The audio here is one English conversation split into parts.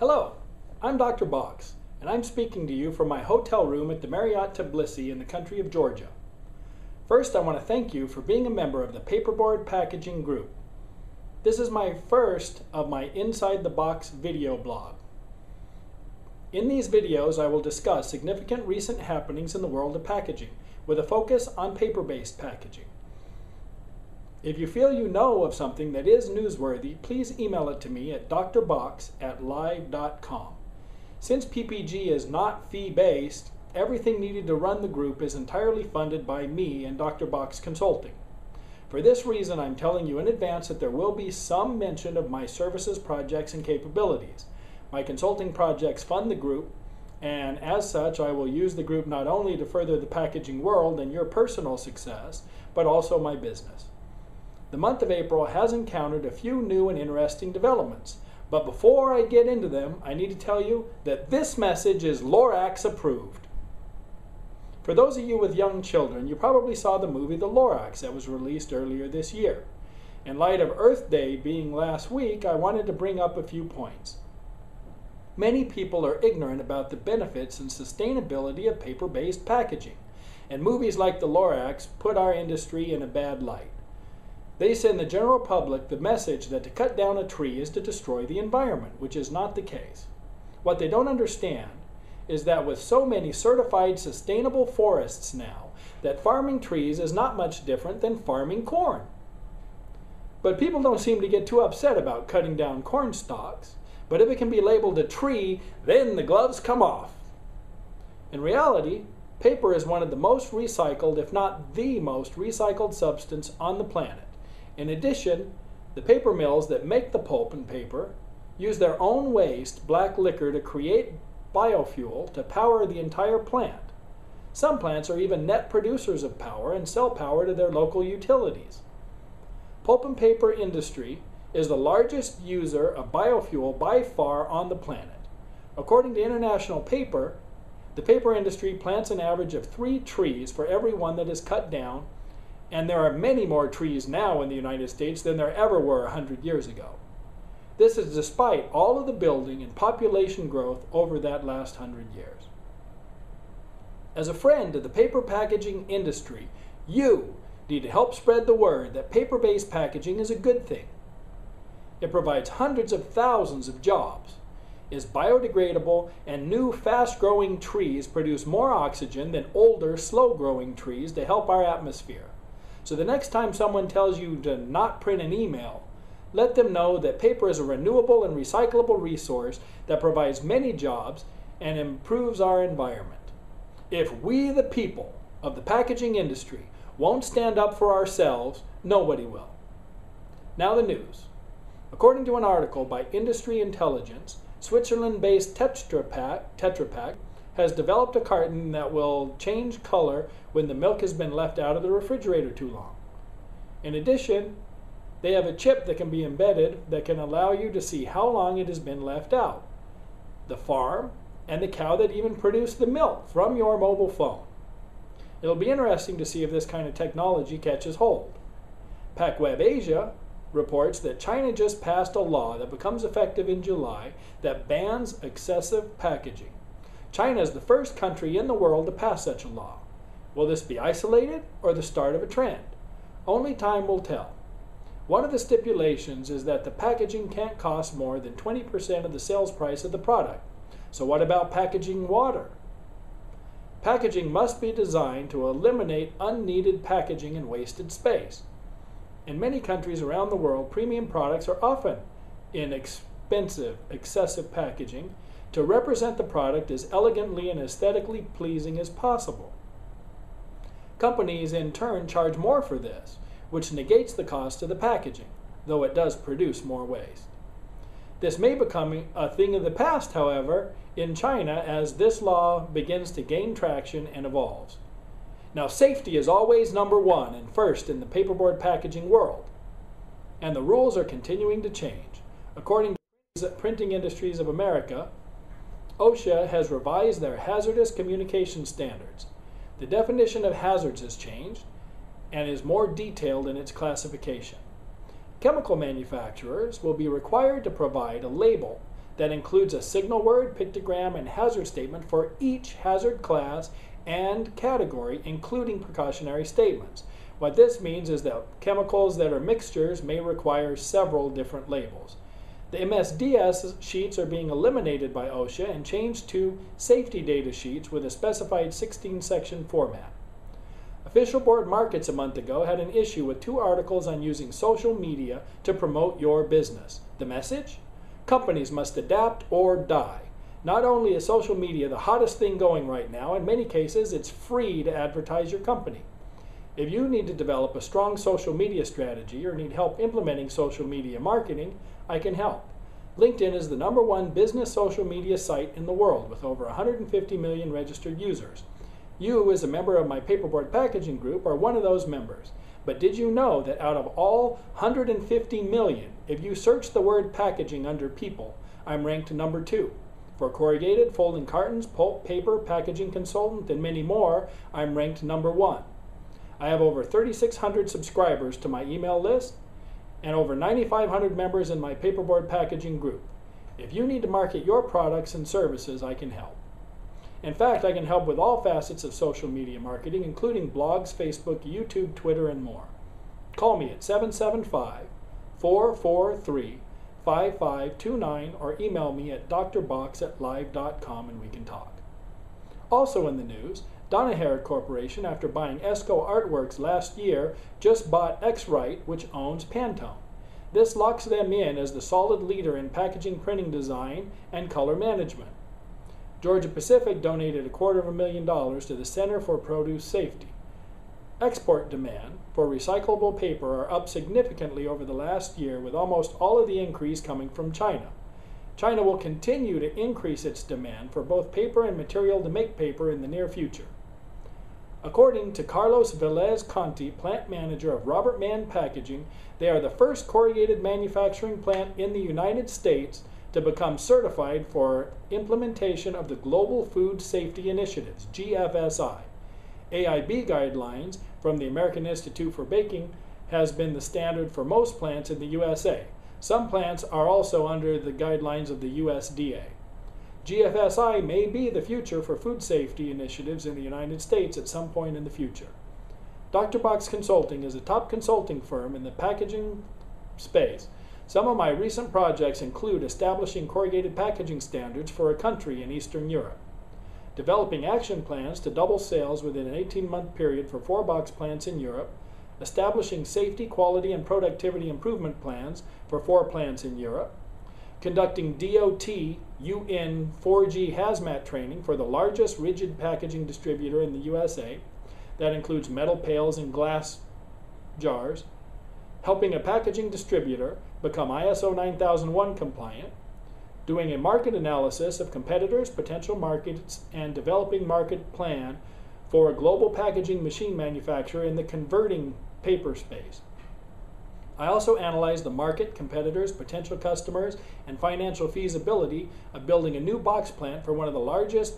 Hello, I'm Dr. Box, and I'm speaking to you from my hotel room at the Marriott Tbilisi in the country of Georgia. First, I want to thank you for being a member of the Paperboard Packaging Group. This is my first of my Inside the Box video blog. In these videos, I will discuss significant recent happenings in the world of packaging, with a focus on paper-based packaging. If you feel you know of something that is newsworthy, please email it to me at drbox@live.com. Since PPG is not fee-based, everything needed to run the group is entirely funded by me and Dr. Box Consulting. For this reason, I'm telling you in advance that there will be some mention of my services, projects, and capabilities. My consulting projects fund the group, and as such, I will use the group not only to further the packaging world and your personal success, but also my business. The month of April has encountered a few new and interesting developments, but before I get into them, I need to tell you that this message is Lorax approved. For those of you with young children, you probably saw the movie The Lorax that was released earlier this year. In light of Earth Day being last week, I wanted to bring up a few points. Many people are ignorant about the benefits and sustainability of paper-based packaging, and movies like The Lorax put our industry in a bad light. They send the general public the message that to cut down a tree is to destroy the environment, which is not the case. What they don't understand is that with so many certified sustainable forests now, that farming trees is not much different than farming corn. But people don't seem to get too upset about cutting down corn stalks, but if it can be labeled a tree, then the gloves come off. In reality, paper is one of the most recycled, if not the most recycled substance on the planet. In addition, the paper mills that make the pulp and paper use their own waste, black liquor, to create biofuel to power the entire plant. Some plants are even net producers of power and sell power to their local utilities. Pulp and paper industry is the largest user of biofuel by far on the planet. According to International Paper, the paper industry plants an average of 3 trees for every one that is cut down, and there are many more trees now in the United States than there ever were 100 years ago. This is despite all of the building and population growth over that last 100 years. As a friend to the paper packaging industry, you need to help spread the word that paper-based packaging is a good thing. It provides hundreds of thousands of jobs, is biodegradable, and new fast-growing trees produce more oxygen than older, slow-growing trees to help our atmosphere. So the next time someone tells you to not print an email, let them know that paper is a renewable and recyclable resource that provides many jobs and improves our environment. If we, the people of the packaging industry, won't stand up for ourselves, nobody will. Now the news. According to an article by Industry Intelligence, Switzerland-based Tetra Pak has developed a carton that will change color when the milk has been left out of the refrigerator too long. In addition, they have a chip that can be embedded that can allow you to see how long it has been left out, the farm, and the cow that even produced the milk from your mobile phone. It'll be interesting to see if this kind of technology catches hold. PackWeb Asia reports that China just passed a law that becomes effective in July that bans excessive packaging. China is the first country in the world to pass such a law. Will this be isolated or the start of a trend? Only time will tell. One of the stipulations is that the packaging can't cost more than 20% of the sales price of the product. So what about packaging water? Packaging must be designed to eliminate unneeded packaging and wasted space. In many countries around the world, premium products are often in expensive, excessive packaging to represent the product as elegantly and aesthetically pleasing as possible. Companies in turn charge more for this, which negates the cost of the packaging, though it does produce more waste. This may become a thing of the past, however, in China as this law begins to gain traction and evolves. Now, safety is always number one and first in the paperboard packaging world, and the rules are continuing to change. According to Printing Industries of America, OSHA has revised their hazardous communication standards. The definition of hazards has changed and is more detailed in its classification. Chemical manufacturers will be required to provide a label that includes a signal word, pictogram, and hazard statement for each hazard class and category, including precautionary statements. What this means is that chemicals that are mixtures may require several different labels. The MSDS sheets are being eliminated by OSHA and changed to safety data sheets with a specified 16-section format. Official Board Markets a month ago had an issue with 2 articles on using social media to promote your business. The message? Companies must adapt or die. Not only is social media the hottest thing going right now, in many cases it's free to advertise your company. If you need to develop a strong social media strategy or need help implementing social media marketing, I can help. LinkedIn is the #1 business social media site in the world with over 150 million registered users. You, as a member of my paperboard packaging group, are one of those members. But did you know that out of all 150 million, if you search the word packaging under people, I'm ranked #2. For corrugated, folding cartons, pulp, paper, packaging consultant, and many more, I'm ranked #1. I have over 3,600 subscribers to my email list and over 9,500 members in my paperboard packaging group. If you need to market your products and services, I can help. In fact, I can help with all facets of social media marketing, including blogs, Facebook, YouTube, Twitter, and more. Call me at 775-443-5529 or email me at drbox@live.com and we can talk. Also in the news, Donaher Corporation, after buying Esco Artworks last year, just bought X-Rite, which owns Pantone. This locks them in as the solid leader in packaging printing design and color management. Georgia Pacific donated $250,000 to the Center for Produce Safety. Export demand for recyclable paper are up significantly over the last year, with almost all of the increase coming from China. China will continue to increase its demand for both paper and material to make paper in the near future. According to Carlos Velez Conti, plant manager of Robert Mann Packaging, they are the first corrugated manufacturing plant in the United States to become certified for implementation of the Global Food Safety Initiatives, GFSI. AIB guidelines from the American Institute for Baking has been the standard for most plants in the USA. Some plants are also under the guidelines of the USDA. GFSI may be the future for food safety initiatives in the United States at some point in the future. Dr. Box Consulting is a top consulting firm in the packaging space. Some of my recent projects include establishing corrugated packaging standards for a country in Eastern Europe, developing action plans to double sales within an 18-month period for 4 box plants in Europe, establishing safety, quality, and productivity improvement plans for 4 plants in Europe, conducting DOT UN 4G hazmat training for the largest rigid packaging distributor in the USA. That includes metal pails and glass jars, helping a packaging distributor become ISO 9001 compliant, doing a market analysis of competitors, potential markets, and developing market plan for a global packaging machine manufacturer in the converting paper space. I also analyzed the market, competitors, potential customers, and financial feasibility of building a new box plant for one of the largest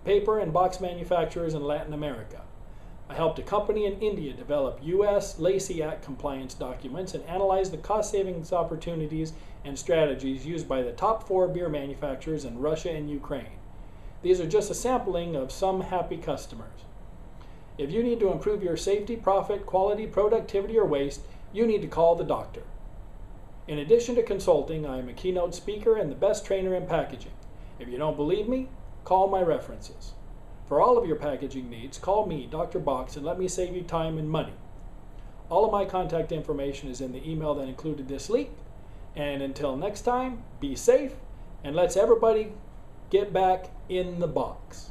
paper and box manufacturers in Latin America. I helped a company in India develop U.S. Lacey Act compliance documents and analyze the cost savings opportunities and strategies used by the top 4 beer manufacturers in Russia and Ukraine. These are just a sampling of some happy customers. If you need to improve your safety, profit, quality, productivity, or waste, you need to call the doctor. In addition to consulting, I am a keynote speaker and the best trainer in packaging. If you don't believe me, call my references. For all of your packaging needs, call me, Dr. Box, and let me save you time and money. All of my contact information is in the email that included this link. And until next time, be safe, and let's everybody get back in the box.